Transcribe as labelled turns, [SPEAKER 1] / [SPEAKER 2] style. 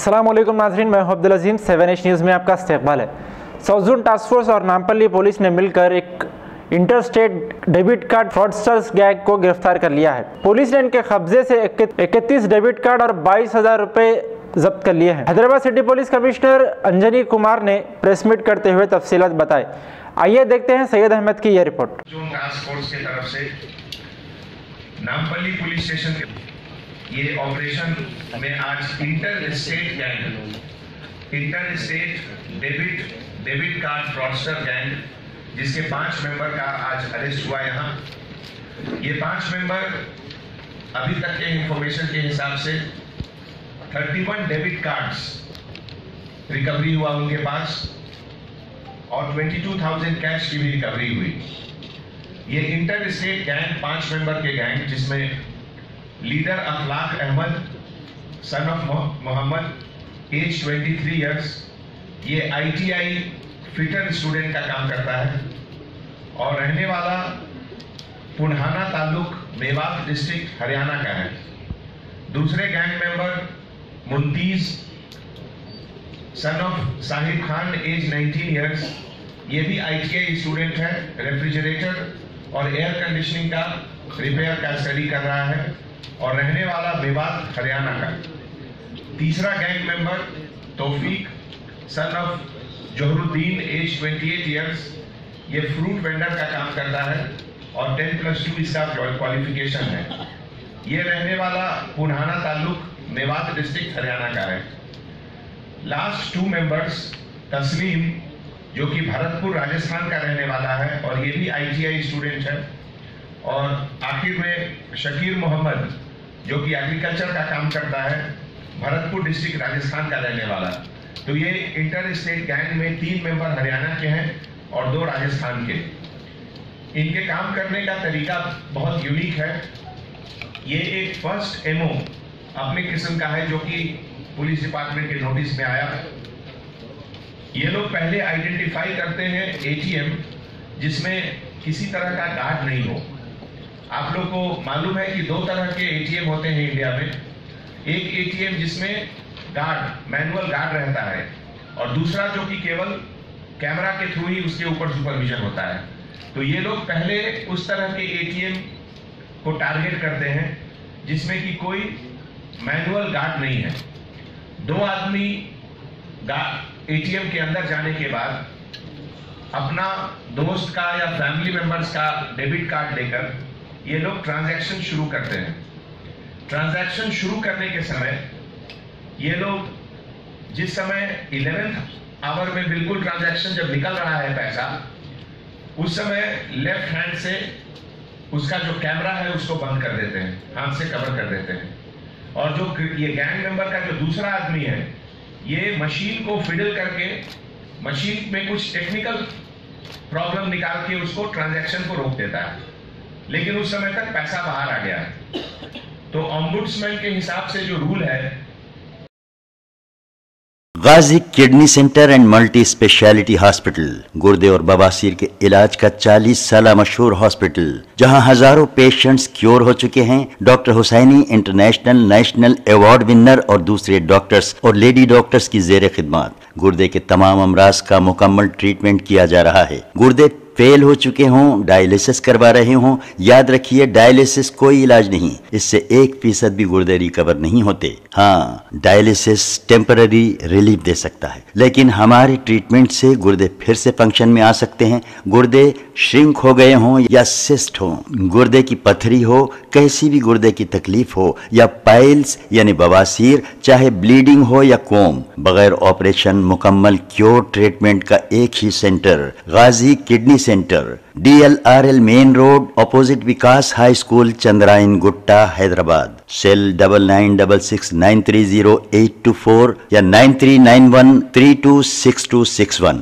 [SPEAKER 1] अस्सलाम वालेकुम नाज़रीन, मैं हूं अब्दुल अजीम। 7H न्यूज़ में आपका इस्तकबाल है। साउथ जोन टास्क फोर्स और नामपल्ली पुलिस ने मिलकर एक interstate debit card fraudsters gang को गिरफ्तार कर लिया है। पुलिस ने इनके कब्जे से 31 डेबिट कार्ड और 22,000 रुपये जब्त कर लिए हैं। Hyderabad city police commissioner Anjani Kumar ने प्रेस मीट करते हुए तफसीलात बताए। आइए देखते हैं सैयद अहमद की यह रिपोर्ट।
[SPEAKER 2] जोन टास्क फोर्स की तरफ से नामपल्ली पुलिस स्टेशन ये ऑपरेशन में आज inter state debit card fraudster gang, जिसके 5 मेंबर का आज अरेस्ट हुआ। यहाँ ये 5 मेंबर अभी तक के इंफॉर्मेशन के हिसाब से 31 डेबिट कार्ड्स रिकवरी हुआ उनके पास और 22,000 कैश की भी रिकवरी हुई। ये इंटर स्टेट गैंग 5 मेंबर के गैंग, जिसमें leader Akhlaq Ahmad son of Mohammad, age 23 years, ये ITI फिटर स्टूडेंट का काम करता है और रहने वाला पुन्हाना ताल्लुक मेवात डिस्ट्रिक्ट हरियाणा का है। दूसरे gang member Muntiz son of Sahib Khan, age 19 years, ये भी ITI स्टूडेंट है, रेफ्रिजरेटर और एयर कंडीशनिंग का रिपेयर का स्टडी कर रहा है और रहने वाला मेवात हरियाणा का। तीसरा gang member Taufiq son of Johruddin, age 28 years, ये फ्रूट वेंडर का काम करता है और 10+2 इसका क्वालिफिकेशन है। ये रहने वाला पुन्हाना ताल्लुक मेवात डिस्ट्रिक्ट हरियाणा का है। लास्ट 2 मेंबर्स तस्लीम, जो कि भरतपुर राजस्थान का रहने वाला है और ये भी ITI स्टूडेंट है, और आखिर में शकीर मोहम्मद, जो कि एग्रीकल्चर का काम करता है, भरतपुर डिस्ट्रिक्ट राजस्थान का रहने वाला। तो ये इंटर स्टेट गैंग में 3 मेंबर हरियाणा के हैं और 2 राजस्थान के। इनके काम करने का तरीका बहुत यूनिक है। ये एक फर्स्ट MO अपने किस्म का है, जो कि पुलिस डिपार्टमेंट के नोटिस में आया। ये लोग पहले आइडेंटिफाई करते हैं ATM जिसमें किसी तरह का गार्ड नहीं हो। आप लोग को मालूम है कि 2 तरह के ATM होते हैं इंडिया में। एक ATM जिसमें गार्ड, मैनुअल गार्ड रहता है, और दूसरा जो कि केवल कैमरा के थ्रू ही उसके ऊपर सुपरविजन होता है। तो ये लोग पहले उस तरह के ATM को टारगेट करते हैं जिसमें कि कोई मैनुअल गार्ड नहीं है। 2 आदमी ATM के अंदर जाने के बाद अपना दोस्त का या फैमिली मेंबर्स का डेबिट कार्ड लेकर ये लोग ट्रांजैक्शन शुरू करते हैं। ट्रांजैक्शन शुरू करने के समय ये लोग जिस समय 11th आवर में बिल्कुल ट्रांजैक्शन जब निकल रहा है पैसा, उस समय लेफ्ट हैंड से उसका जो कैमरा है उसको बंद कर देते हैं, हाथ से कवर कर देते हैं। और जो ये गैंग मेंबर का जो दूसरा आदमी है, ये मशीन को फिडल करके मशीन में कुछ टेक्निकल प्रॉब्लम निकाल के उसको ट्रांजैक्शन को रोक देता है, लेकिन उस समय तक पैसा बाहर आ गया है। तो ऑम्बुड्समैन के हिसाब से जो रूल है,
[SPEAKER 3] Ghazi kidney centre and multi speciality hospital, गुर्दे और बवासीर के इलाज का 40 साल मशहूर हॉस्पिटल, जहां हजारों पेशेंट्स क्योर हो चुके हैं। Doctor Husaini international national award winner और दूसरे डॉक्टर्स और लेडी डॉक्टर्स की जेर खिदमत गुर्दे के तमाम अमराज का मुकम्मल ट्रीटमेंट किया जा रहा है। गुर्दे फेल हो चुके हों, डायलिसिस करवा रहे हों, याद रखिए डायलिसिस कोई इलाज नहीं, इससे 1% भी गुर्दे रिकवर नहीं होते। हाँ, डायलिसिस टेम्पररी रिलीफ दे सकता है, लेकिन हमारे ट्रीटमेंट से गुर्दे फिर से फंक्शन में आ सकते हैं। गुर्दे श्रिंक हो गए हों या सिस्ट हो, गुर्दे की पथरी हो, कैसी भी गुर्दे की तकलीफ हो, या पाइल्स यानी बवासीर, चाहे ब्लीडिंग हो या कोम, बगैर ऑपरेशन मुकम्मल क्योर ट्रीटमेंट का एक ही centre, Ghazi kidney centre, DLRL main road, opposite Vikas high school, Chandrayan Gutta, Hyderabad. Cell 9966930824 या 9391326261।